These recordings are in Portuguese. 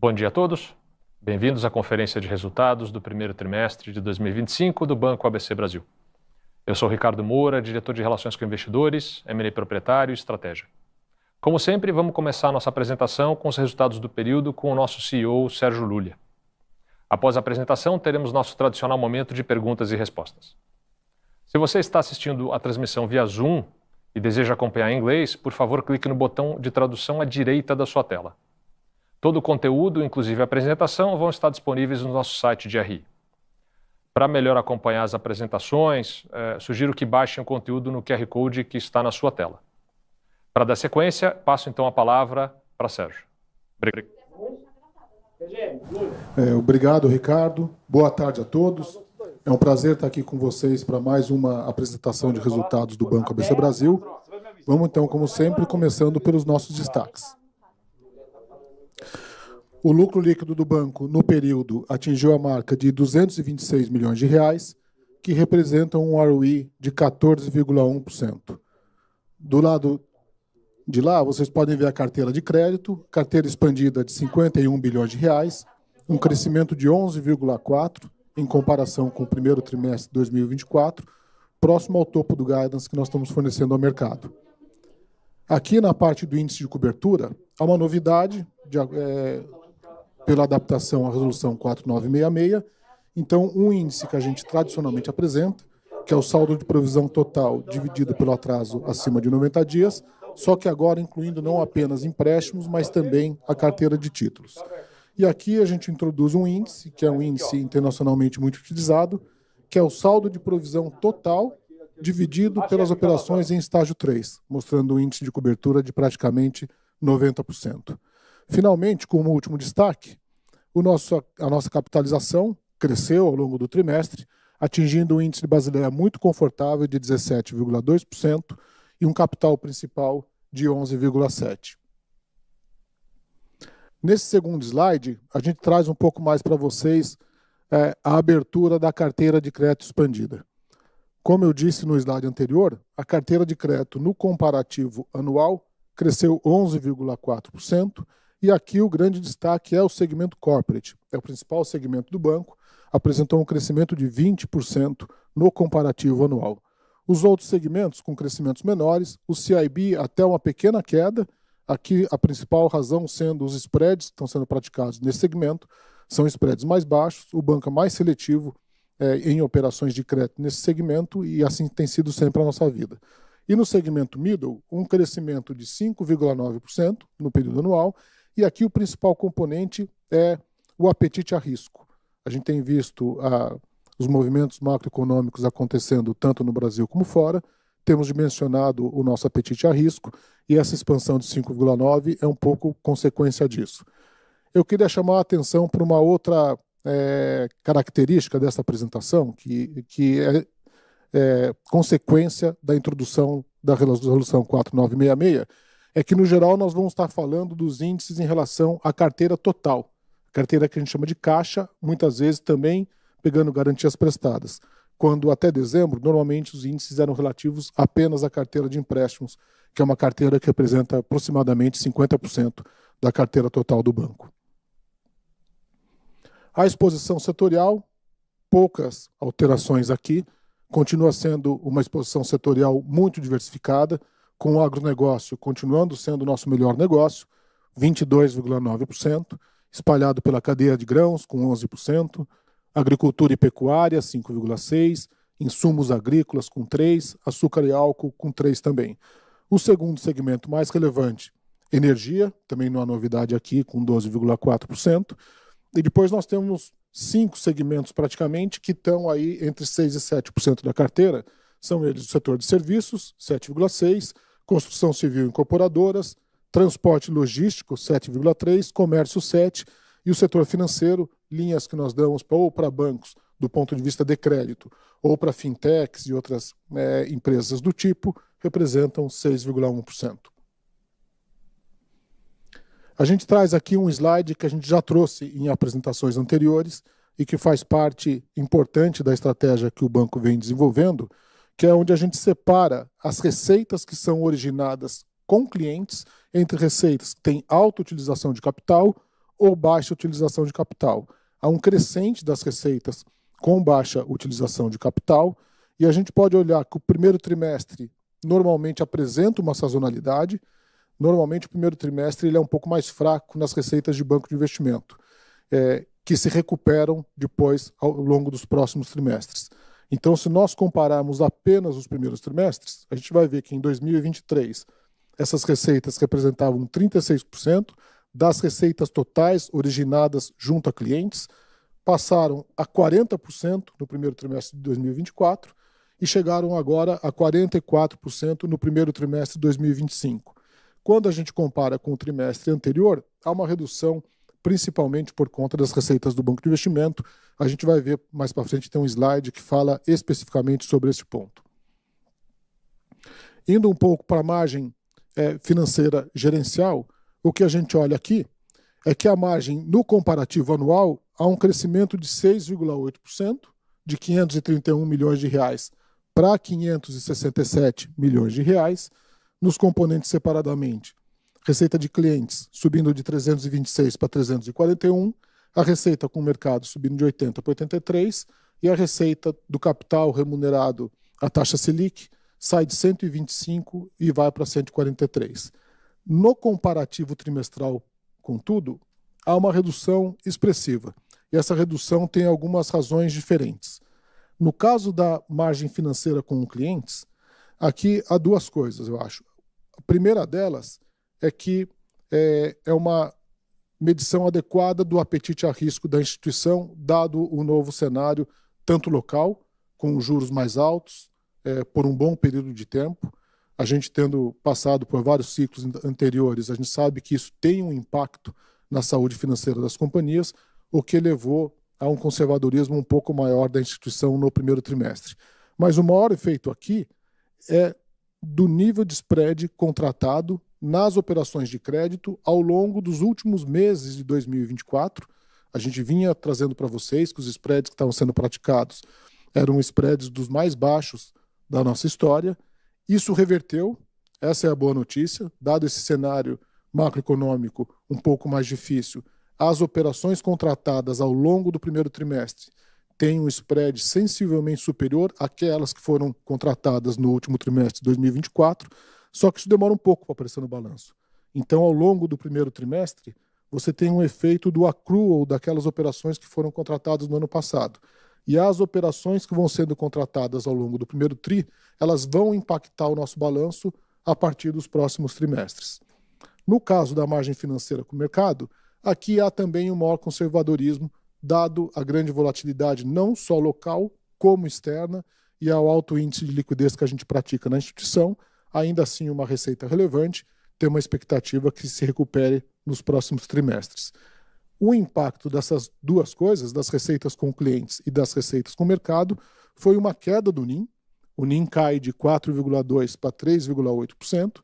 Bom dia a todos. Bem-vindos à conferência de resultados do primeiro trimestre de 2025 do Banco ABC Brasil. Eu sou Ricardo Moura, diretor de Relações com Investidores, M&A Proprietário e Estratégia. Como sempre, vamos começar a nossa apresentação com os resultados do período com o nosso CEO, Sérgio Lulia. Após a apresentação, teremos nosso tradicional momento de perguntas e respostas. Se você está assistindo a transmissão via Zoom e deseja acompanhar em inglês, por favor, clique no botão de tradução à direita da sua tela. Todo o conteúdo, inclusive a apresentação, vão estar disponíveis no nosso site de RI. Para melhor acompanhar as apresentações, sugiro que baixem o conteúdo no QR Code que está na sua tela. Para dar sequência, passo então a palavra para Sérgio. Obrigado, Ricardo. Boa tarde a todos. É um prazer estar aqui com vocês para mais uma apresentação de resultados do Banco ABC Brasil. Vamos então, como sempre, começando pelos nossos destaques. O lucro líquido do banco no período atingiu a marca de 226 milhões de reais, que representa um ROE de 14,1%. Do lado de lá, vocês podem ver a carteira de crédito, carteira expandida de 51 bilhões de reais, um crescimento de 11,4% em comparação com o primeiro trimestre de 2024, próximo ao topo do guidance que nós estamos fornecendo ao mercado. Aqui na parte do índice de cobertura, há uma novidade pela adaptação à resolução 4966. Então, um índice que a gente tradicionalmente apresenta, que é o saldo de provisão total dividido pelo atraso acima de 90 dias, só que agora incluindo não apenas empréstimos, mas também a carteira de títulos. E aqui a gente introduz um índice, que é um índice internacionalmente muito utilizado, que é o saldo de provisão total dividido pelas operações em estágio 3, mostrando um índice de cobertura de praticamente 90%. Finalmente, como último destaque, a nossa capitalização cresceu ao longo do trimestre, atingindo um índice de Basileia muito confortável de 17,2% e um capital principal de 11,7%. Nesse segundo slide, a gente traz um pouco mais para vocês a abertura da carteira de crédito expandida. Como eu disse no slide anterior, a carteira de crédito no comparativo anual cresceu 11,4%, e aqui o grande destaque é o segmento corporate, é o principal segmento do banco, apresentou um crescimento de 20% no comparativo anual. Os outros segmentos com crescimentos menores, o CIB até uma pequena queda, aqui a principal razão sendo os spreads que estão sendo praticados nesse segmento, são spreads mais baixos, o banco é mais seletivo em operações de crédito nesse segmento e assim tem sido sempre a nossa vida. E no segmento middle, um crescimento de 5,9% no período anual, e aqui o principal componente é o apetite a risco. A gente tem visto os movimentos macroeconômicos acontecendo tanto no Brasil como fora, temos dimensionado o nosso apetite a risco e essa expansão de 5,9% é um pouco consequência disso. Eu queria chamar a atenção para uma outra característica dessa apresentação, que é consequência da introdução da resolução 4966, é que, no geral, nós vamos estar falando dos índices em relação à carteira total. Carteira que a gente chama de caixa, muitas vezes também pegando garantias prestadas. Quando até dezembro, normalmente os índices eram relativos apenas à carteira de empréstimos, que é uma carteira que representa aproximadamente 50% da carteira total do banco. A exposição setorial, poucas alterações aqui, continua sendo uma exposição setorial muito diversificada, com o agronegócio continuando sendo o nosso melhor negócio, 22,9%, espalhado pela cadeia de grãos, com 11%, agricultura e pecuária, 5,6%, insumos agrícolas, com 3%, açúcar e álcool, com 3% também. O segundo segmento mais relevante, energia, também não há novidade aqui, com 12,4%, e depois nós temos 5 segmentos praticamente que estão aí entre 6% e 7% da carteira, são eles o setor de serviços, 7,6%, construção civil e incorporadoras, transporte logístico, 7,3%, comércio, 7%, e o setor financeiro, linhas que nós damos ou para bancos do ponto de vista de crédito, ou para fintechs e outras empresas do tipo, representam 6,1%. A gente traz aqui um slide que a gente já trouxe em apresentações anteriores e que faz parte importante da estratégia que o banco vem desenvolvendo, que é onde a gente separa as receitas que são originadas com clientes entre receitas que têm alta utilização de capital ou baixa utilização de capital. Há um crescente das receitas com baixa utilização de capital, e a gente pode olhar que o primeiro trimestre normalmente apresenta uma sazonalidade. Normalmente o primeiro trimestre ele é um pouco mais fraco nas receitas de banco de investimento, que se recuperam depois ao longo dos próximos trimestres. Então, se nós compararmos apenas os primeiros trimestres, a gente vai ver que em 2023 essas receitas representavam 36% das receitas totais originadas junto a clientes, passaram a 40% no primeiro trimestre de 2024 e chegaram agora a 44% no primeiro trimestre de 2025. Quando a gente compara com o trimestre anterior, há uma redução principalmente por conta das receitas do banco de investimento. A gente vai ver mais para frente, tem um slide que fala especificamente sobre esse ponto. Indo um pouco para a margem financeira gerencial, o que a gente olha aqui é que a margem no comparativo anual há um crescimento de 6,8%, de 531 milhões de reais para 567 milhões de reais, nos componentes separadamente. Receita de clientes subindo de 326 para 341, a receita com o mercado subindo de 80 para 83 e a receita do capital remunerado à taxa Selic sai de 125 e vai para 143. No comparativo trimestral, contudo, há uma redução expressiva. E essa redução tem algumas razões diferentes. No caso da margem financeira com clientes, aqui há duas coisas, eu acho. A primeira delas é que é uma medição adequada do apetite a risco da instituição, dado o novo cenário, tanto local, com os juros mais altos, por um bom período de tempo. A gente tendo passado por vários ciclos anteriores, a gente sabe que isso tem um impacto na saúde financeira das companhias, o que levou a um conservadorismo um pouco maior da instituição no primeiro trimestre. Mas o maior efeito aqui é do nível de spread contratado nas operações de crédito ao longo dos últimos meses de 2024. A gente vinha trazendo para vocês que os spreads que estavam sendo praticados eram spreads dos mais baixos da nossa história. Isso reverteu, essa é a boa notícia, dado esse cenário macroeconômico um pouco mais difícil. As operações contratadas ao longo do primeiro trimestre têm um spread sensivelmente superior àquelas que foram contratadas no último trimestre de 2024, só que isso demora um pouco para aparecer no balanço. Então, ao longo do primeiro trimestre, você tem um efeito do accrual daquelas operações que foram contratadas no ano passado. E as operações que vão sendo contratadas ao longo do primeiro TRI, elas vão impactar o nosso balanço a partir dos próximos trimestres. No caso da margem financeira com o mercado, aqui há também um maior conservadorismo, dado a grande volatilidade não só local, como externa, e ao alto índice de liquidez que a gente pratica na instituição, ainda assim uma receita relevante, tem uma expectativa que se recupere nos próximos trimestres. O impacto dessas duas coisas, das receitas com clientes e das receitas com o mercado, foi uma queda do NIM. O NIM cai de 4,2% para 3,8%,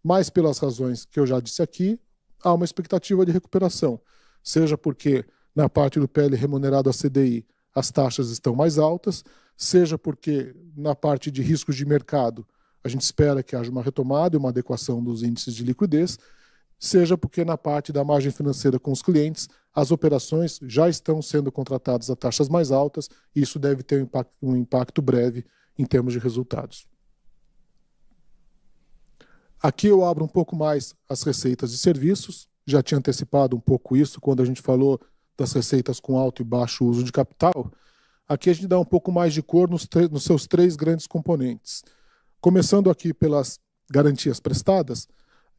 mas pelas razões que eu já disse aqui, há uma expectativa de recuperação, seja porque na parte do PL remunerado a CDI as taxas estão mais altas, seja porque na parte de riscos de mercado a gente espera que haja uma retomada e uma adequação dos índices de liquidez, seja porque na parte da margem financeira com os clientes as operações já estão sendo contratadas a taxas mais altas e isso deve ter um impacto breve em termos de resultados. Aqui eu abro um pouco mais as receitas de serviços, já tinha antecipado um pouco isso quando a gente falou das receitas com alto e baixo uso de capital. Aqui a gente dá um pouco mais de cor nos seus três grandes componentes. Começando aqui pelas garantias prestadas,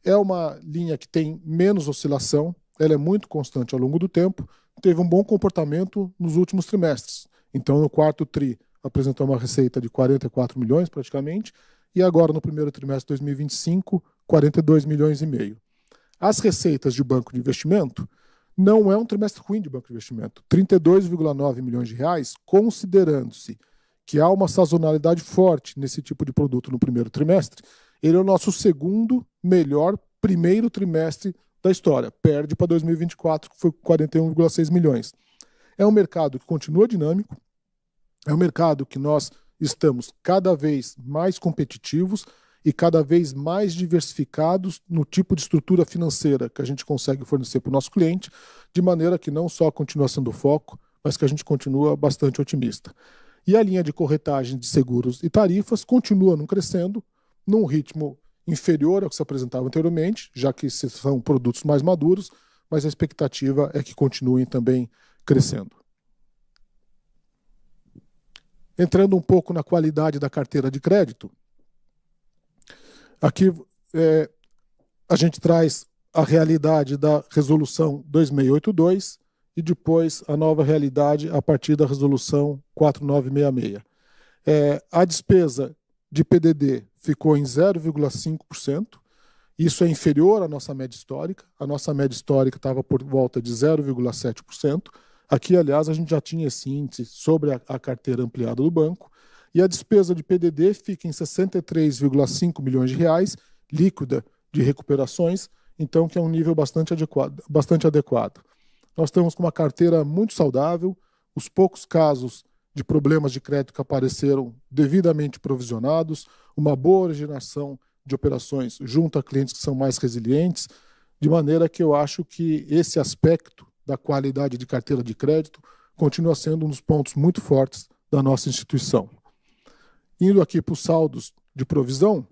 é uma linha que tem menos oscilação, ela é muito constante ao longo do tempo, teve um bom comportamento nos últimos trimestres. Então, no quarto TRI, apresentou uma receita de 44 milhões praticamente, e agora no primeiro trimestre de 2025, 42 milhões e meio. As receitas de banco de investimento não é um trimestre ruim de banco de investimento. 32,9 milhões de reais, considerando-se que há uma sazonalidade forte nesse tipo de produto no primeiro trimestre, ele é o nosso segundo melhor primeiro trimestre da história. Perde para 2024, que foi 41,6 milhões. É um mercado que continua dinâmico, é um mercado que nós estamos cada vez mais competitivos e cada vez mais diversificados no tipo de estrutura financeira que a gente consegue fornecer para o nosso cliente, de maneira que não só continua sendo o foco, mas que a gente continua bastante otimista. E a linha de corretagem de seguros e tarifas continua não crescendo, num ritmo inferior ao que se apresentava anteriormente, já que são produtos mais maduros, mas a expectativa é que continuem também crescendo. Entrando um pouco na qualidade da carteira de crédito, aqui a gente traz a realidade da resolução 2682 e depois a nova realidade a partir da resolução 4966. A despesa de PDD ficou em 0,5%, isso é inferior à nossa média histórica, a nossa média histórica estava por volta de 0,7%, aqui, aliás, a gente já tinha esse índice sobre a carteira ampliada do banco, e a despesa de PDD fica em 63,5 milhões de reais, líquida de recuperações, então que é um nível bastante adequado. Nós estamos com uma carteira muito saudável, os poucos casos de problemas de crédito que apareceram devidamente provisionados, uma boa originação de operações junto a clientes que são mais resilientes, de maneira que eu acho que esse aspecto da qualidade de carteira de crédito continua sendo um dos pontos muito fortes da nossa instituição. Indo aqui para os saldos de provisão,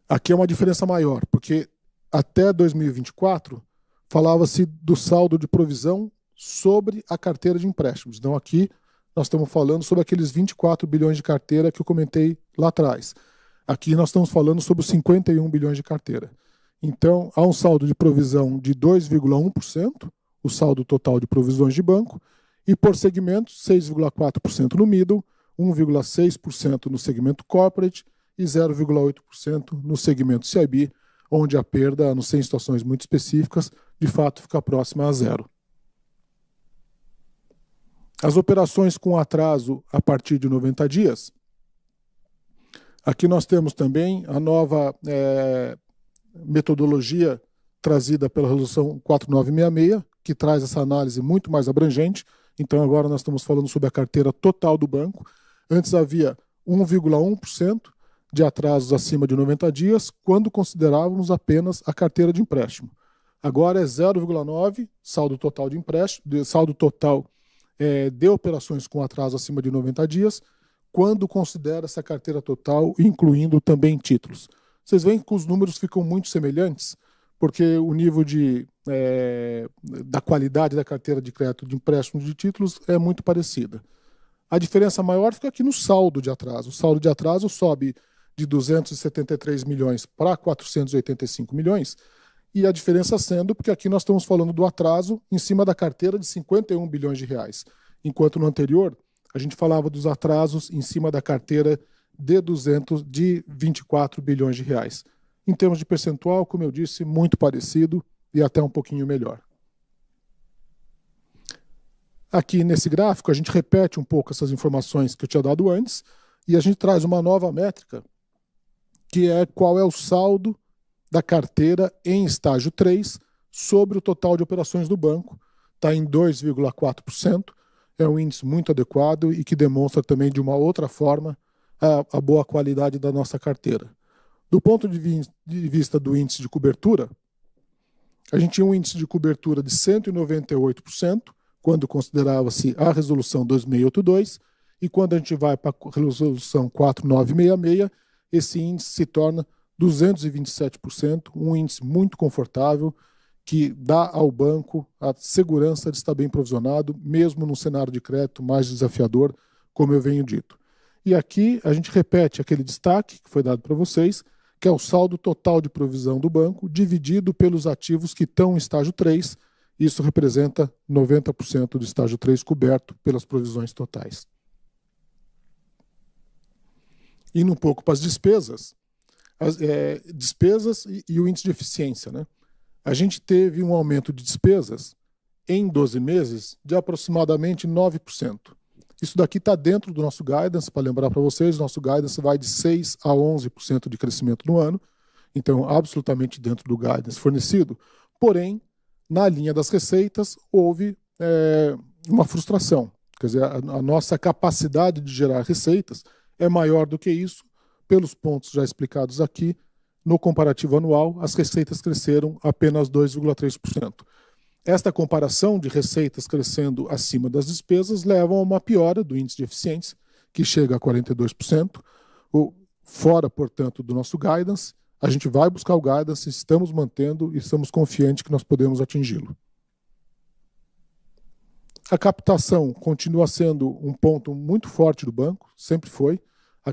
aqui é uma diferença maior, porque até 2024 falava-se do saldo de provisão sobre a carteira de empréstimos. Então aqui nós estamos falando sobre aqueles 24 bilhões de carteira que eu comentei lá atrás. Aqui nós estamos falando sobre os 51 bilhões de carteira. Então há um saldo de provisão de 2,1%, o saldo total de provisões de banco, e por segmento 6,4% no middle, 1,6% no segmento corporate e 0,8% no segmento CIB, onde a perda, a não ser em situações muito específicas, de fato fica próxima a zero. As operações com atraso a partir de 90 dias. Aqui nós temos também a nova metodologia trazida pela resolução 4966, que traz essa análise muito mais abrangente. Então agora nós estamos falando sobre a carteira total do banco. Antes havia 1,1% de atrasos acima de 90 dias, quando considerávamos apenas a carteira de empréstimo. Agora é 0,9% saldo total de empréstimo, saldo total de operações com atraso acima de 90 dias, quando considera essa carteira total, incluindo também títulos. Vocês veem que os números ficam muito semelhantes, porque o nível da qualidade da carteira de crédito de empréstimos de títulos é muito parecida. A diferença maior fica aqui no saldo de atraso. O saldo de atraso sobe de 273 milhões para 485 milhões, e a diferença sendo porque aqui nós estamos falando do atraso em cima da carteira de 51 bilhões de reais, enquanto no anterior a gente falava dos atrasos em cima da carteira de 24 bilhões de reais. Em termos de percentual, como eu disse, muito parecido e até um pouquinho melhor. Aqui nesse gráfico a gente repete um pouco essas informações que eu tinha dado antes e a gente traz uma nova métrica, que é qual é o saldo da carteira em estágio 3 sobre o total de operações do banco. Está em 2,4%, é um índice muito adequado e que demonstra também de uma outra forma a boa qualidade da nossa carteira. Do ponto de vista do índice de cobertura, a gente tinha um índice de cobertura de 198%, quando considerava-se a resolução 2682, e quando a gente vai para a resolução 4966, esse índice se torna 227%, um índice muito confortável, que dá ao banco a segurança de estar bem provisionado, mesmo num cenário de crédito mais desafiador, como eu venho dito. E aqui a gente repete aquele destaque que foi dado para vocês, que é o saldo total de provisão do banco, dividido pelos ativos que estão em estágio 3, isso representa 90% do estágio 3 coberto pelas provisões totais. Indo um pouco para as despesas, despesas e o índice de eficiência, né? A gente teve um aumento de despesas em 12 meses de aproximadamente 9%. Isso daqui está dentro do nosso guidance, para lembrar para vocês, nosso guidance vai de 6% a 11% de crescimento no ano, então absolutamente dentro do guidance fornecido, porém, na linha das receitas, houve uma frustração. Quer dizer, a nossa capacidade de gerar receitas é maior do que isso, pelos pontos já explicados aqui, no comparativo anual, as receitas cresceram apenas 2,3%. Esta comparação de receitas crescendo acima das despesas leva a uma piora do índice de eficiência, que chega a 42%, fora, portanto, do nosso guidance. A gente vai buscar o guidance, estamos mantendo e estamos confiantes que nós podemos atingi-lo. A captação continua sendo um ponto muito forte do banco, sempre foi,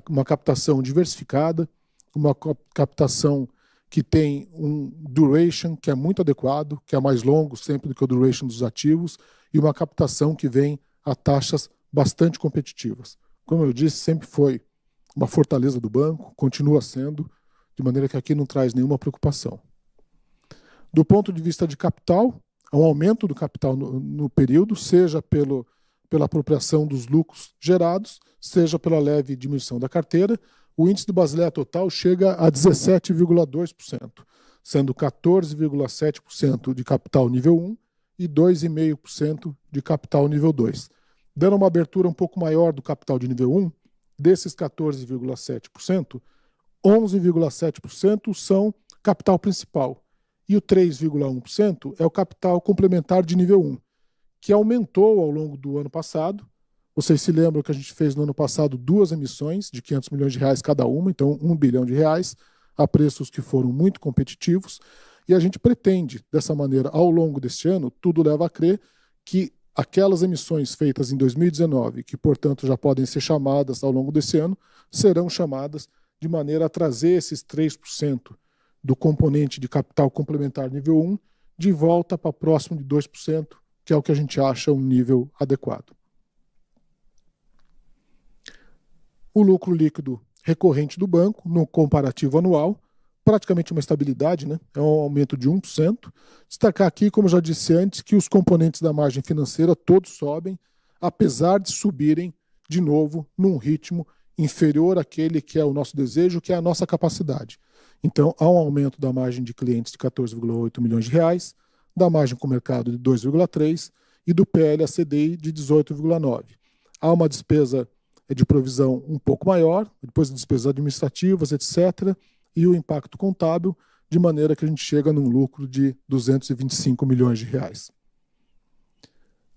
uma captação diversificada, uma captação que tem um duration que é muito adequado, que é mais longo sempre do que o duration dos ativos, e uma captação que vem a taxas bastante competitivas. Como eu disse, sempre foi uma fortaleza do banco, continua sendo, de maneira que aqui não traz nenhuma preocupação. Do ponto de vista de capital, há um aumento do capital no período, seja pela apropriação dos lucros gerados, seja pela leve diminuição da carteira. O índice do Basileia total chega a 17,2%, sendo 14,7% de capital nível 1 e 2,5% de capital nível 2. Dando uma abertura um pouco maior do capital de nível 1, desses 14,7%, 11,7% são capital principal e o 3,1% é o capital complementar de nível 1, que aumentou ao longo do ano passado. Vocês se lembram que a gente fez no ano passado 2 emissões de R$500 milhões cada uma, então R$1 bilhão, a preços que foram muito competitivos, e a gente pretende, dessa maneira, ao longo deste ano, tudo leva a crer que aquelas emissões feitas em 2019, que, portanto, já podem ser chamadas ao longo desse ano, serão chamadas de maneira a trazer esses 3% do componente de capital complementar nível 1 de volta para próximo de 2%, que é o que a gente acha um nível adequado. O lucro líquido recorrente do banco, no comparativo anual, praticamente uma estabilidade, né? É um aumento de 1%. Destacar aqui, como eu já disse antes, que os componentes da margem financeira todos sobem, apesar de subirem de novo num ritmo inferior àquele que é o nosso desejo, que é a nossa capacidade. Então, há um aumento da margem de clientes de R$14,8 milhões, da margem com o mercado de 2,3 e do PL a CDI de 18,9. Há uma despesa de provisão um pouco maior, depois de despesas administrativas, etc., e o impacto contábil, de maneira que a gente chega num lucro de R$225 milhões.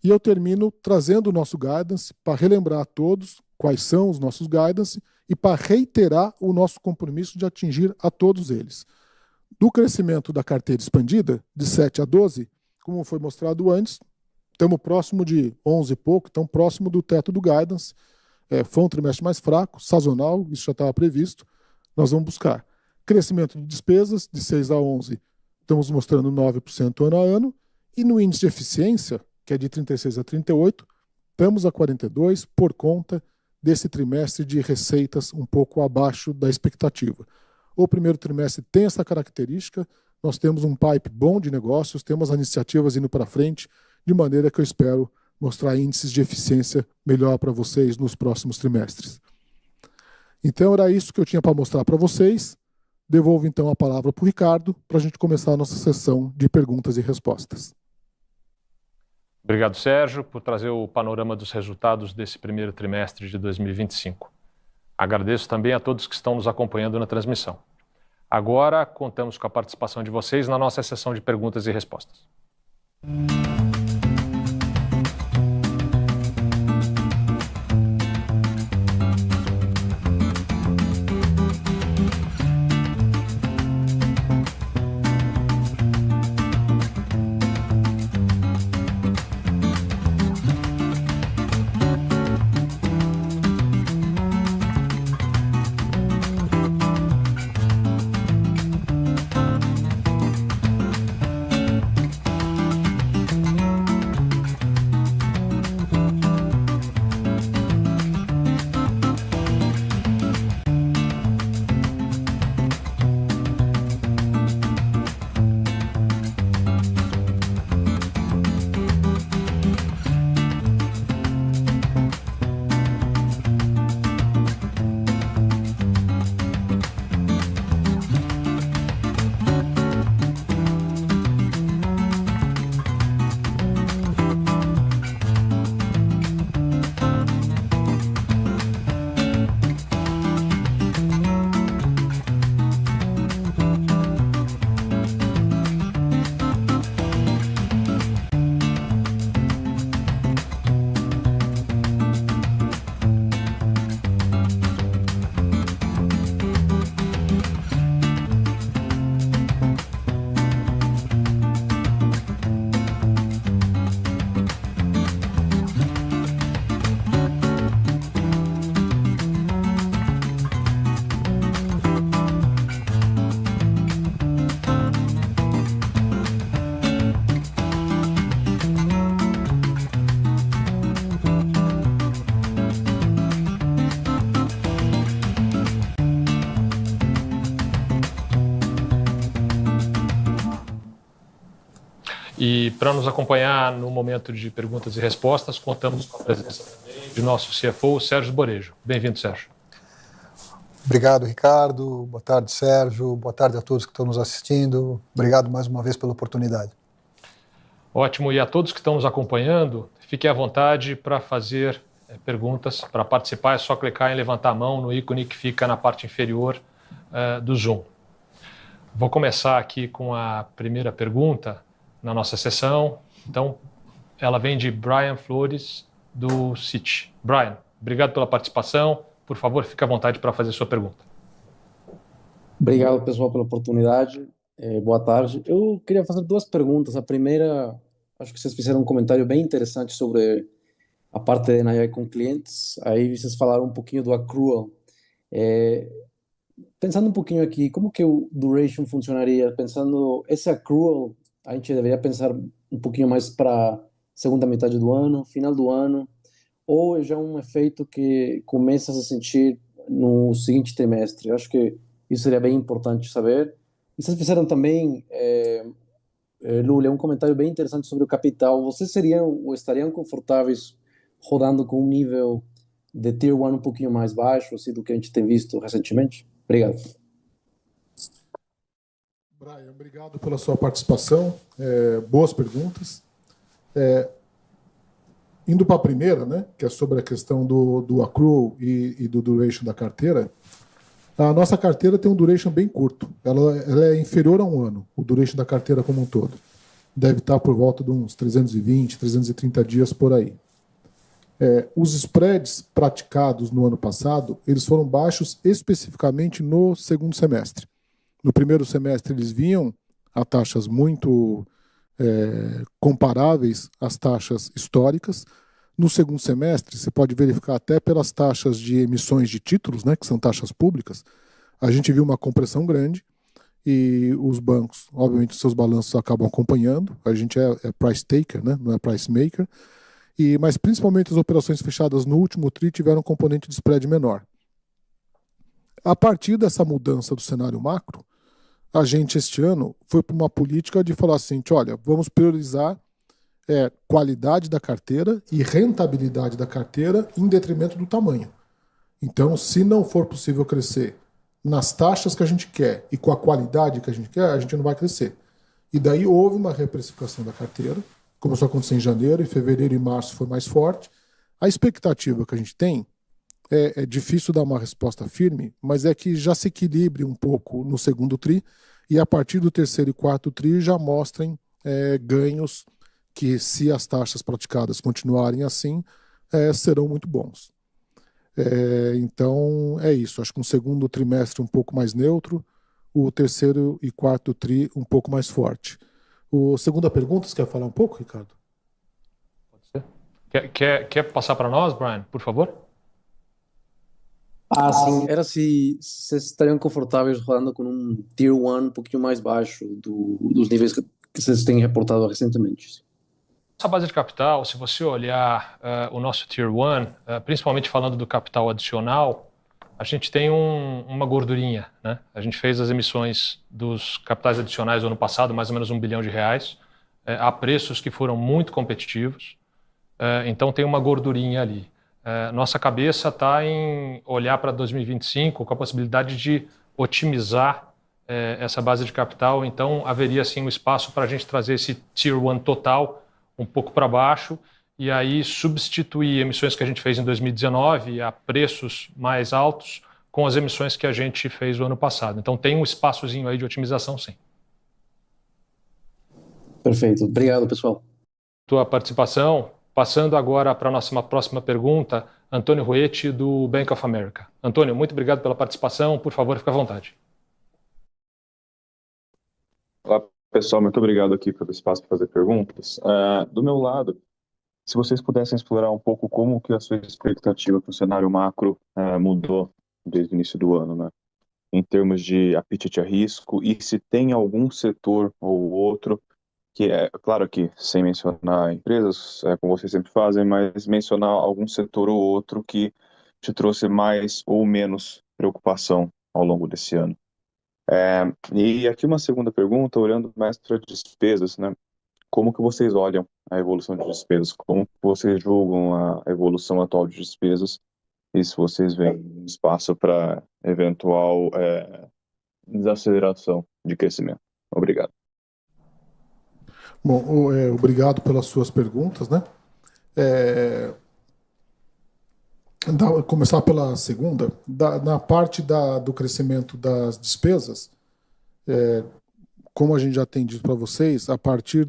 E eu termino trazendo o nosso guidance para relembrar a todos quais são os nossos guidance e para reiterar o nosso compromisso de atingir a todos eles. Do crescimento da carteira expandida, de 7 a 12, como foi mostrado antes, estamos próximo de 11 e pouco, então próximo do teto do guidance. Foi um trimestre mais fraco, sazonal, isso já estava previsto, nós vamos buscar. Crescimento de despesas, de 6 a 11, estamos mostrando 9% ano a ano, e no índice de eficiência, que é de 36 a 38, estamos a 42 por conta desse trimestre de receitas um pouco abaixo da expectativa. O primeiro trimestre tem essa característica, nós temos um pipe bom de negócios, temos iniciativas indo para frente, de maneira que eu espero mostrar índices de eficiência melhor para vocês nos próximos trimestres. Então era isso que eu tinha para mostrar para vocês. Devolvo então a palavra para o Ricardo para a gente começar a nossa sessão de perguntas e respostas. Obrigado, Sérgio, por trazer o panorama dos resultados desse primeiro trimestre de 2025. Agradeço também a todos que estão nos acompanhando na transmissão. Agora, contamos com a participação de vocês na nossa sessão de perguntas e respostas. E para nos acompanhar no momento de perguntas e respostas, contamos com a presença também de nosso CFO, Sérgio Borejo. Bem-vindo, Sérgio. Obrigado, Ricardo. Boa tarde, Sérgio. Boa tarde a todos que estão nos assistindo. Obrigado mais uma vez pela oportunidade. Ótimo. E a todos que estão nos acompanhando, fiquem à vontade para fazer perguntas. Para participar é só clicar em levantar a mão no ícone que fica na parte inferior do Zoom. Vou começar aqui com a primeira pergunta na nossa sessão. Então, ela vem de Brian Flores, do Citi. Brian, obrigado pela participação. Por favor, fique à vontade para fazer sua pergunta. Obrigado, pessoal, pela oportunidade. Boa tarde. Eu queria fazer duas perguntas. A primeira, acho que vocês fizeram um comentário bem interessante sobre a parte de NII com clientes. Aí vocês falaram um pouquinho do accrual. Pensando um pouquinho aqui, como que o duration funcionaria? Pensando, esse accrual, a gente deveria pensar um pouquinho mais para segunda metade do ano, final do ano, ou é já um efeito que começa a se sentir no seguinte trimestre? Eu acho que isso seria bem importante saber. E vocês fizeram também, Lula, um comentário bem interessante sobre o capital. Vocês seriam ou estariam confortáveis rodando com um nível de Tier 1 um pouquinho mais baixo, assim, do que a gente tem visto recentemente? Obrigado. Brian, obrigado pela sua participação. Boas perguntas. Indo para a primeira, né, que é sobre a questão do accrual e do duration da carteira, a nossa carteira tem um duration bem curto. Ela é inferior a um ano, o duration da carteira como um todo. Deve estar por volta de uns 320, 330 dias por aí. Os spreads praticados no ano passado, eles foram baixos especificamente no segundo semestre. No primeiro semestre, eles vinham a taxas muito comparáveis às taxas históricas. No segundo semestre, você pode verificar até pelas taxas de emissões de títulos, né, que são taxas públicas, a gente viu uma compressão grande e os bancos, obviamente, os seus balanços acabam acompanhando. A gente é price taker, né, não é price maker. Mas principalmente as operações fechadas no último TRI tiveram um componente de spread menor. A partir dessa mudança do cenário macro, a gente este ano foi para uma política de falar assim, olha, vamos priorizar qualidade da carteira e rentabilidade da carteira em detrimento do tamanho. Então, se não for possível crescer nas taxas que a gente quer e com a qualidade que a gente quer, a gente não vai crescer. E daí houve uma reprecificação da carteira, começou a acontecer em janeiro, em fevereiro e março foi mais forte. A expectativa que a gente tem, é difícil dar uma resposta firme, mas é que já se equilibre um pouco no segundo TRI e a partir do terceiro e quarto TRI já mostrem ganhos que, se as taxas praticadas continuarem assim, serão muito bons. Então, é isso. Acho que um segundo trimestre um pouco mais neutro, o terceiro e quarto TRI um pouco mais forte. Segunda pergunta, você quer falar um pouco, Ricardo? Pode ser. Quer passar para nós, Brian, por favor? Sim. Era se vocês estariam confortáveis rodando com um Tier 1 um pouquinho mais baixo dos níveis que vocês têm reportado recentemente. Nossa base de capital, se você olhar o nosso Tier 1, principalmente falando do capital adicional, a gente tem uma gordurinha, né? A gente fez as emissões dos capitais adicionais do ano passado, mais ou menos R$1 bilhão, a preços que foram muito competitivos. Então tem uma gordurinha ali. Nossa cabeça está em olhar para 2025 com a possibilidade de otimizar essa base de capital. Então haveria sim um espaço para a gente trazer esse Tier 1 total um pouco para baixo e aí substituir emissões que a gente fez em 2019 a preços mais altos com as emissões que a gente fez no ano passado. Então tem um espaçozinho aí de otimização, sim. Perfeito. Obrigado, pessoal. Tua participação. Passando agora para a nossa próxima pergunta, Antônio Ruete, do Bank of America. Antônio, muito obrigado pela participação. Por favor, fique à vontade. Olá, pessoal. Muito obrigado aqui pelo espaço para fazer perguntas. Do meu lado, se vocês pudessem explorar um pouco como que a sua expectativa para o cenário macro mudou desde o início do ano, né? Em termos de apetite a risco e se tem algum setor ou outro que claro que sem mencionar empresas, como vocês sempre fazem, mas mencionar algum setor ou outro que te trouxe mais ou menos preocupação ao longo desse ano. E aqui uma segunda pergunta, olhando mais para despesas, né? como que vocês olham a evolução de despesas? Como que vocês julgam a evolução atual de despesas? E se vocês veem espaço para eventual desaceleração de crescimento? Obrigado. Bom, obrigado pelas suas perguntas, né? Começar pela segunda. Na parte do crescimento das despesas, como a gente já tem dito para vocês, a partir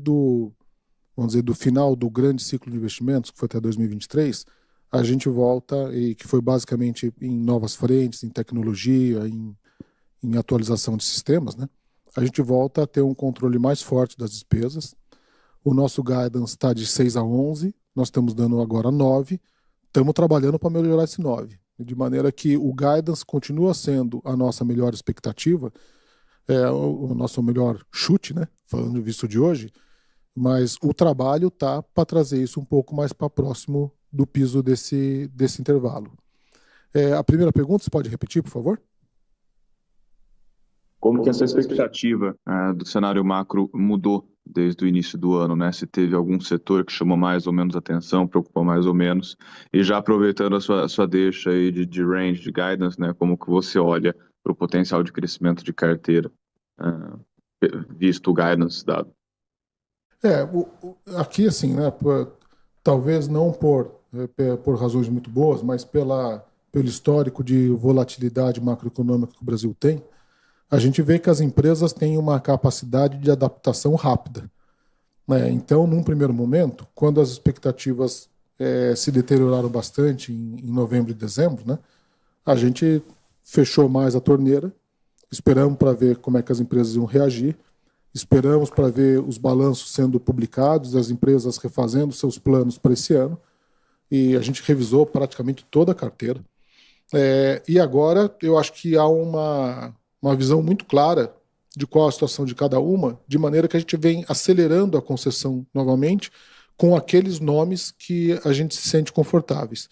vamos dizer, do final do grande ciclo de investimentos, que foi até 2023, a gente volta, e que foi basicamente em novas frentes, em tecnologia, em atualização de sistemas, né? A gente volta a ter um controle mais forte das despesas. O nosso guidance está de 6 a 11, nós estamos dando agora 9, estamos trabalhando para melhorar esse 9, de maneira que o guidance continua sendo a nossa melhor expectativa, o nosso melhor chute, né? Falando do visto de hoje, mas o trabalho tá para trazer isso um pouco mais para próximo do piso desse intervalo. A primeira pergunta, você pode repetir, por favor? Como que essa expectativa do cenário macro mudou desde o início do ano, né? Se teve algum setor que chamou mais ou menos atenção, preocupou mais ou menos, e já aproveitando a sua deixa aí de range, de guidance, né? Como que você olha para o potencial de crescimento de carteira, visto o guidance dado? Aqui assim, né? Talvez não por razões muito boas, mas pelo histórico de volatilidade macroeconômica que o Brasil tem, a gente vê que as empresas têm uma capacidade de adaptação rápida, né? Então, num primeiro momento, quando as expectativas se deterioraram bastante em novembro e dezembro, né, a gente fechou mais a torneira, esperamos para ver como é que as empresas iam reagir, esperamos para ver os balanços sendo publicados, as empresas refazendo seus planos para esse ano, e a gente revisou praticamente toda a carteira. E agora eu acho que há uma visão muito clara de qual a situação de cada uma, de maneira que a gente vem acelerando a concessão novamente com aqueles nomes que a gente se sente confortáveis.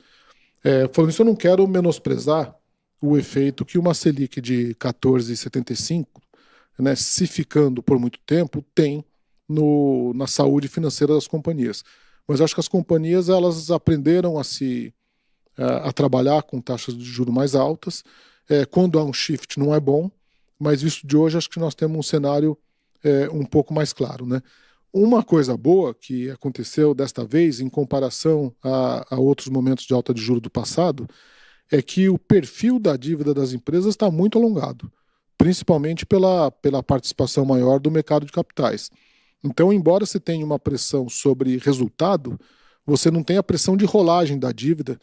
Falando isso, eu não quero menosprezar o efeito que uma Selic de 14,75, né, se ficando por muito tempo, tem na saúde financeira das companhias. Mas eu acho que as companhias elas aprenderam a trabalhar com taxas de juros mais altas. Quando há um shift não é bom, mas visto de hoje acho que nós temos um cenário um pouco mais claro, né? Uma coisa boa que aconteceu desta vez em comparação a outros momentos de alta de juros do passado é que o perfil da dívida das empresas está muito alongado, principalmente pela participação maior do mercado de capitais. Então, embora você tenha uma pressão sobre resultado, você não tem a pressão de rolagem da dívida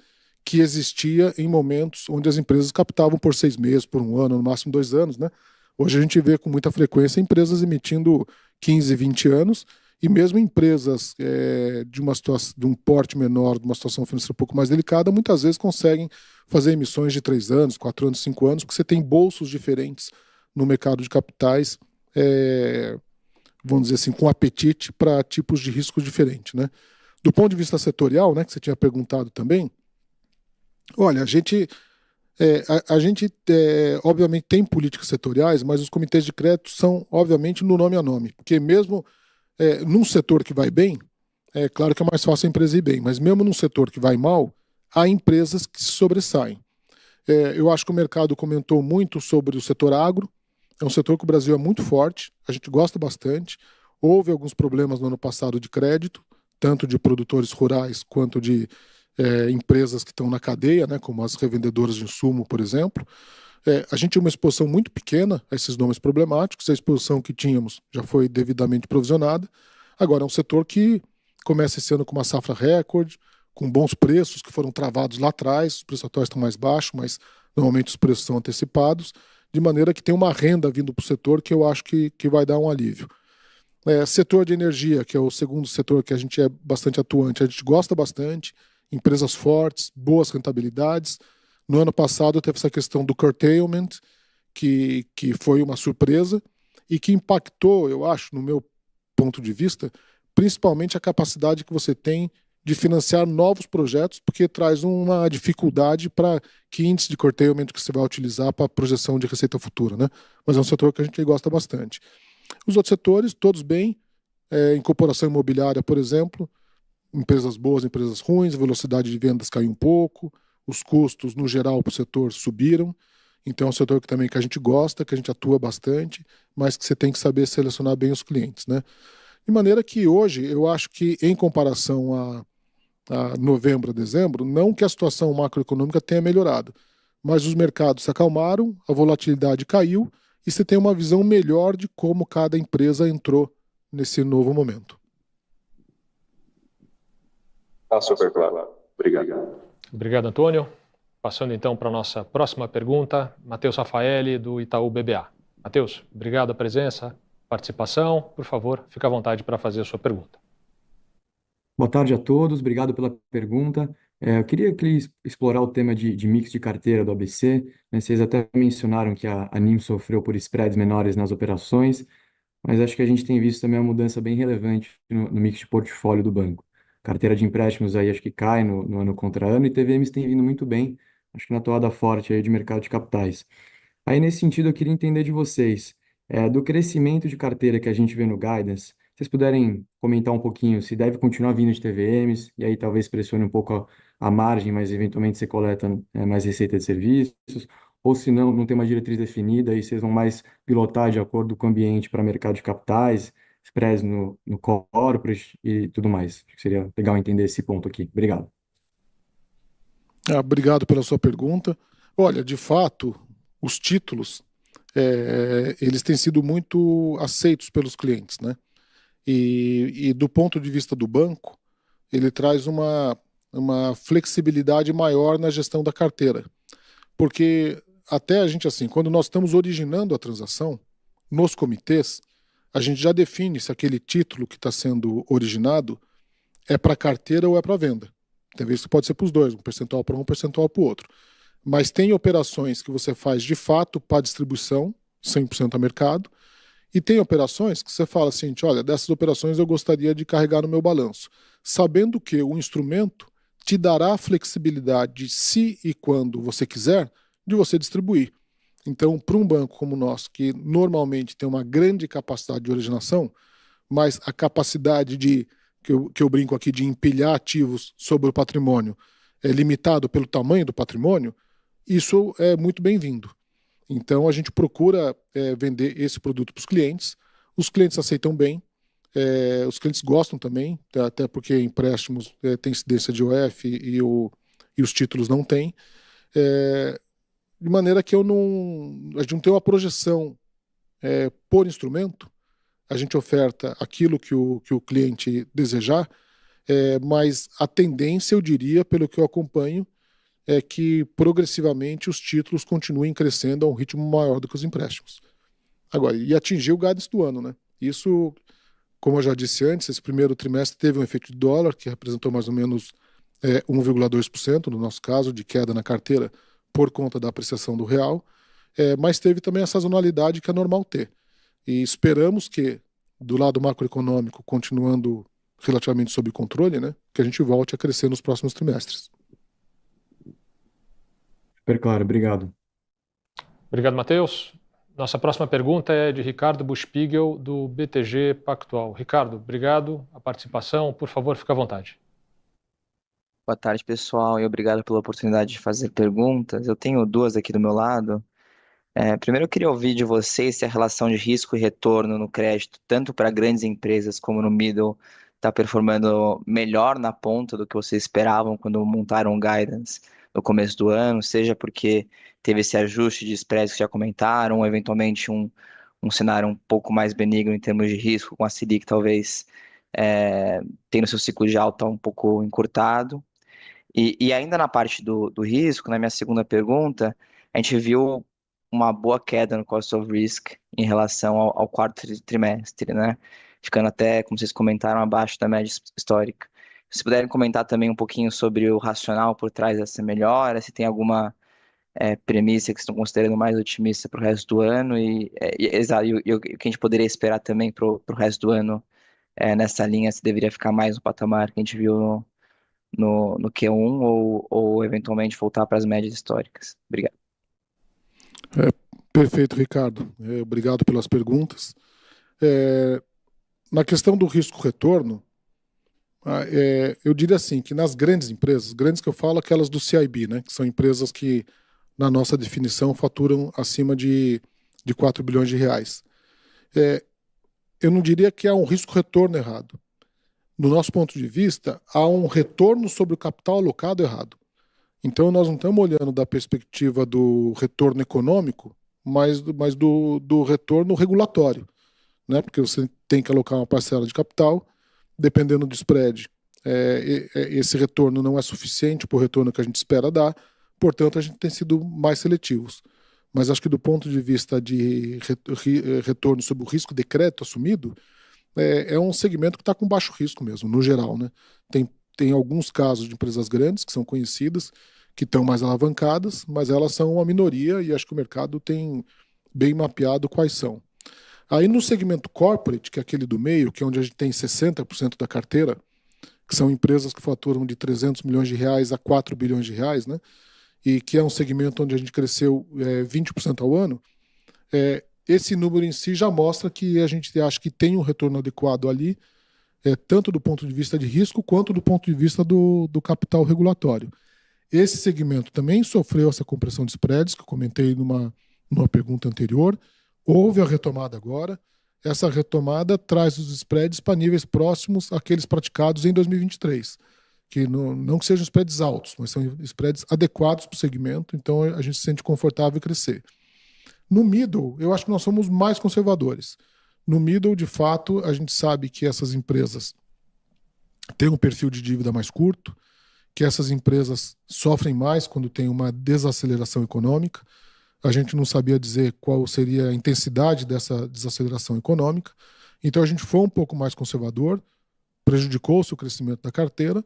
que existia em momentos onde as empresas captavam por 6 meses, por 1 ano, no máximo 2 anos, né? Hoje a gente vê com muita frequência empresas emitindo 15, 20 anos, e mesmo empresas de um porte menor, de uma situação financeira um pouco mais delicada, muitas vezes conseguem fazer emissões de 3 anos, 4 anos, 5 anos, porque você tem bolsos diferentes no mercado de capitais, vamos dizer assim, com apetite para tipos de riscos diferentes, né? Do ponto de vista setorial, né, que você tinha perguntado também, olha, a gente obviamente tem políticas setoriais, mas os comitês de crédito são, obviamente, no nome a nome. Porque mesmo num setor que vai bem, é claro que é mais fácil a empresa ir bem, mas mesmo num setor que vai mal, há empresas que se sobressaem. Eu acho que o mercado comentou muito sobre o setor agro. É um setor que o Brasil é muito forte, a gente gosta bastante. Houve alguns problemas no ano passado de crédito, tanto de produtores rurais quanto de empresas que estão na cadeia, né, como as revendedoras de insumo, por exemplo. A gente tinha uma exposição muito pequena a esses nomes problemáticos, a exposição que tínhamos já foi devidamente provisionada. Agora é um setor que começa esse ano com uma safra recorde, com bons preços que foram travados lá atrás, os preços atuais estão mais baixos, mas normalmente os preços são antecipados, de maneira que tem uma renda vindo para o setor que eu acho que vai dar um alívio. Setor de energia, que é o segundo setor que a gente é bastante atuante, a gente gosta bastante, empresas fortes, boas rentabilidades. No ano passado teve essa questão do curtailment, que foi uma surpresa e que impactou, eu acho, no meu ponto de vista, principalmente a capacidade que você tem de financiar novos projetos, porque traz uma dificuldade para que índice de curtailment que você vai utilizar para a projeção de receita futura, né? Mas é um setor que a gente gosta bastante. Os outros setores, todos bem, incorporação imobiliária, por exemplo, empresas boas, empresas ruins, a velocidade de vendas caiu um pouco, os custos, no geral, para o setor subiram. Então, é um setor que também que a gente gosta, que a gente atua bastante, mas que você tem que saber selecionar bem os clientes, né? De maneira que hoje, eu acho que, em comparação a novembro, a dezembro, não que a situação macroeconômica tenha melhorado, mas os mercados se acalmaram, a volatilidade caiu e você tem uma visão melhor de como cada empresa entrou nesse novo momento. Tá super claro. Obrigado. Obrigado, Antônio. Passando então para a nossa próxima pergunta, Matheus Rafaeli, do Itaú BBA. Matheus, obrigado a presença, participação. Por favor, fique à vontade para fazer a sua pergunta. Boa tarde a todos, obrigado pela pergunta. Eu queria explorar o tema de mix de carteira do ABC, né? Vocês até mencionaram que a NIM sofreu por spreads menores nas operações, mas acho que a gente tem visto também uma mudança bem relevante no mix de portfólio do banco. Carteira de empréstimos aí acho que cai no ano contra ano e TVMs tem vindo muito bem, acho que na toada forte aí de mercado de capitais. Aí, nesse sentido, eu queria entender de vocês, do crescimento de carteira que a gente vê no Guidance, se vocês puderem comentar um pouquinho se deve continuar vindo de TVMs, e aí talvez pressione um pouco a margem, mas eventualmente você coleta mais receita de serviços, ou se não, não tem uma diretriz definida e vocês vão mais pilotar de acordo com o ambiente para mercado de capitais, spreads no corporate e tudo mais. Acho que seria legal entender esse ponto aqui. Obrigado. Obrigado pela sua pergunta. Olha, de fato, os títulos, eles têm sido muito aceitos pelos clientes, né? E do ponto de vista do banco, ele traz uma flexibilidade maior na gestão da carteira. Porque até a gente, assim, quando nós estamos originando a transação, nos comitês, a gente já define se aquele título que está sendo originado é para carteira ou é para venda. Tem vezes que pode ser para os dois, um percentual para um percentual para o outro. Mas tem operações que você faz de fato para distribuição, 100% a mercado, e tem operações que você fala assim, olha, dessas operações eu gostaria de carregar no meu balanço, sabendo que o instrumento te dará a flexibilidade, se e quando você quiser, de você distribuir. Então, para um banco como o nosso, que normalmente tem uma grande capacidade de originação, mas a capacidade que eu brinco aqui de empilhar ativos sobre o patrimônio é limitado pelo tamanho do patrimônio, isso é muito bem-vindo. Então, a gente procura vender esse produto para os clientes aceitam bem, os clientes gostam também, até porque empréstimos têm incidência de OF e os títulos não têm, de maneira que a gente não tem uma projeção por instrumento, a gente oferta aquilo que o cliente desejar, mas a tendência, eu diria, pelo que eu acompanho, é que progressivamente os títulos continuem crescendo a um ritmo maior do que os empréstimos. Agora, e atingir o guidance do ano, né? Isso, como eu já disse antes, esse primeiro trimestre teve um efeito de dólar, que representou mais ou menos 1,2%, no nosso caso, de queda na carteira por conta da apreciação do real, mas teve também a sazonalidade que é normal ter. E esperamos que, do lado macroeconômico, continuando relativamente sob controle, né, que a gente volte a crescer nos próximos trimestres. Super claro, obrigado. Obrigado, Matheus. Nossa próxima pergunta é de Ricardo Buchpiguel, do BTG Pactual. Ricardo, obrigado a participação. Por favor, fique à vontade. Boa tarde, pessoal, e obrigado pela oportunidade de fazer perguntas. Eu tenho duas aqui do meu lado. Primeiro, eu queria ouvir de vocês se a relação de risco e retorno no crédito, tanto para grandes empresas como no middle, está performando melhor na ponta do que vocês esperavam quando montaram o guidance no começo do ano, seja porque teve esse ajuste de spreads que já comentaram, ou eventualmente um cenário um pouco mais benigno em termos de risco, com a Selic talvez tendo seu ciclo de alta um pouco encurtado. E ainda na parte do risco, na minha segunda pergunta, a gente viu uma boa queda no cost of risk em relação ao quarto trimestre, né? Ficando até, como vocês comentaram, abaixo da média histórica. Se puderem comentar também um pouquinho sobre o racional por trás dessa melhora, se tem alguma premissa que vocês estão considerando mais otimista para o resto do ano e o que a gente poderia esperar também para o resto do ano nessa linha, se deveria ficar mais no patamar que a gente viu no Q1 ou eventualmente voltar para as médias históricas. Obrigado. Perfeito, Ricardo. Obrigado pelas perguntas. Na questão do risco-retorno, eu diria assim, que nas grandes empresas, grandes que eu falo, aquelas do CIB, né, que são empresas que, na nossa definição, faturam acima de 4 bilhões de reais. Eu não diria que há um risco-retorno errado. Do nosso ponto de vista, há um retorno sobre o capital alocado errado. Então, nós não estamos olhando da perspectiva do retorno econômico, mas do retorno regulatório, né? Porque você tem que alocar uma parcela de capital, dependendo do spread, esse retorno não é suficiente para o retorno que a gente espera dar, portanto, a gente tem sido mais seletivos. Mas acho que do ponto de vista de retorno sobre o risco de crédito assumido, é um segmento que está com baixo risco mesmo, no geral, né? Tem alguns casos de empresas grandes que são conhecidas, que estão mais alavancadas, mas elas são uma minoria e acho que o mercado tem bem mapeado quais são. Aí no segmento corporate, que é aquele do meio, que é onde a gente tem 60% da carteira, que são empresas que faturam de 300 milhões de reais a 4 bilhões de reais, né? E que é um segmento onde a gente cresceu 20% ao ano, esse número em si já mostra que a gente acha que tem um retorno adequado ali, tanto do ponto de vista de risco quanto do ponto de vista do capital regulatório. Esse segmento também sofreu essa compressão de spreads, que eu comentei numa pergunta anterior. Houve a retomada agora. Essa retomada traz os spreads para níveis próximos àqueles praticados em 2023, que não que sejam spreads altos, mas são spreads adequados para o segmento, então a gente se sente confortável em crescer. No middle, eu acho que nós somos mais conservadores. No middle, de fato, a gente sabe que essas empresas têm um perfil de dívida mais curto, que essas empresas sofrem mais quando tem uma desaceleração econômica. A gente não sabia dizer qual seria a intensidade dessa desaceleração econômica. Então a gente foi um pouco mais conservador, prejudicou-se o crescimento da carteira,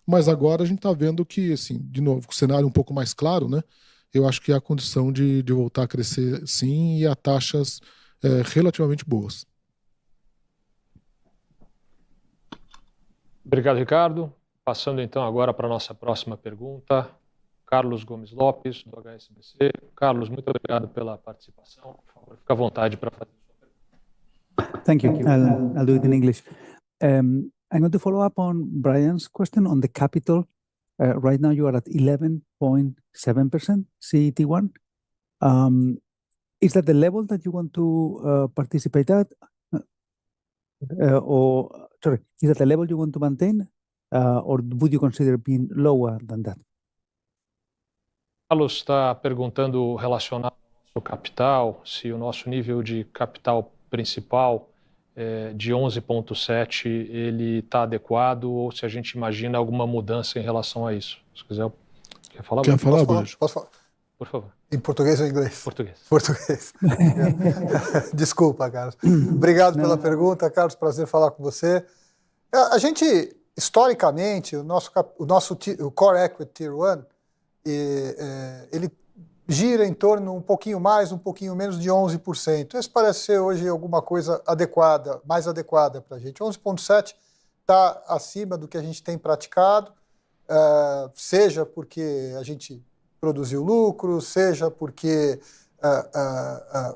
mas agora a gente está vendo que, assim, de novo, com o cenário um pouco mais claro, né? Eu acho que há condição de voltar a crescer sim e a taxas relativamente boas. Obrigado, Ricardo. Passando então agora para a nossa próxima pergunta, Carlos Gomes Lopes, do HSBC. Carlos, muito obrigado pela participação. Por favor, fique à vontade para fazer a sua pergunta. Thank you. I'll do it in English. I'm going to follow up on Brian's question on the capital. Right now you are at 11.7% CET1. Is that the level that you want to participate at? Is that the level you want to maintain? Or would you consider being lower than that? Carlos está perguntando relacionado ao nosso capital, se o nosso nível de capital principal de 11,7 ele está adequado ou se a gente imagina alguma mudança em relação a isso. Se quiser, quer falar? Quer falar, Posso falar? Por favor. Em português ou inglês? Português. Português. Desculpa, Carlos. Obrigado pela pergunta, Carlos. Prazer falar com você. A gente, historicamente, o Core Equity Tier 1, ele gira em torno um pouquinho mais, um pouquinho menos de 11%. Esse parece ser hoje alguma coisa adequada, mais adequada para a gente. 11,7% está acima do que a gente tem praticado, seja porque a gente produziu lucro, seja porque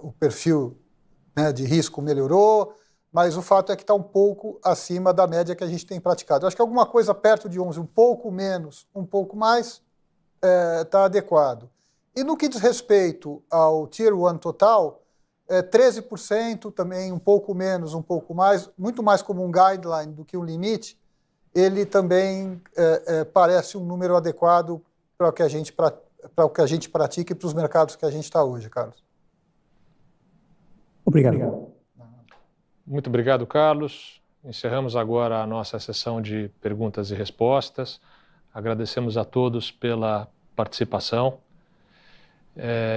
o perfil, né, de risco melhorou, mas o fato é que está um pouco acima da média que a gente tem praticado. Eu acho que alguma coisa perto de 11%, um pouco menos, um pouco mais, está adequado. E no que diz respeito ao Tier 1 total, 13% também, um pouco menos, um pouco mais, muito mais como um guideline do que um limite, ele também parece um número adequado para o que a gente pratica e para os mercados que a gente está hoje, Carlos. Obrigado. Muito obrigado, Carlos. Encerramos agora a nossa sessão de perguntas e respostas. Agradecemos a todos pela participação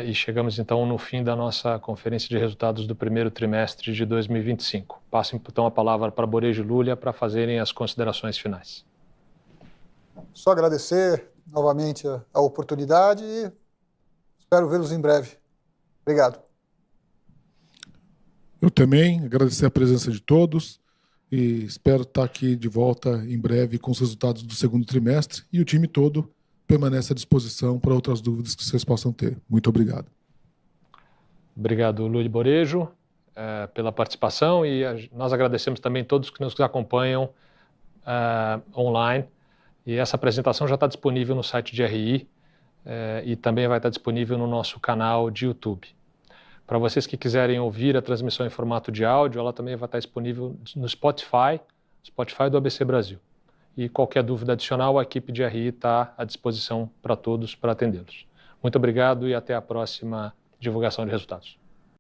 e chegamos então no fim da nossa conferência de resultados do primeiro trimestre de 2025. Passo então a palavra para Borejo e Lulia para fazerem as considerações finais. Só agradecer novamente a oportunidade e espero vê-los em breve. Obrigado. Eu também agradecer a presença de todos e espero estar aqui de volta em breve com os resultados do segundo trimestre e o time todo permanece à disposição para outras dúvidas que vocês possam ter. Muito obrigado. Obrigado, Lulia e Borejo. pela participação e nós agradecemos também todos que nos acompanham online. E essa apresentação já está disponível no site de RI e também vai estar disponível no nosso canal de YouTube. Para vocês que quiserem ouvir a transmissão em formato de áudio, ela também vai estar disponível no Spotify do ABC Brasil. E qualquer dúvida adicional, a equipe de RI está à disposição para todos para atendê-los. Muito obrigado e até a próxima divulgação de resultados.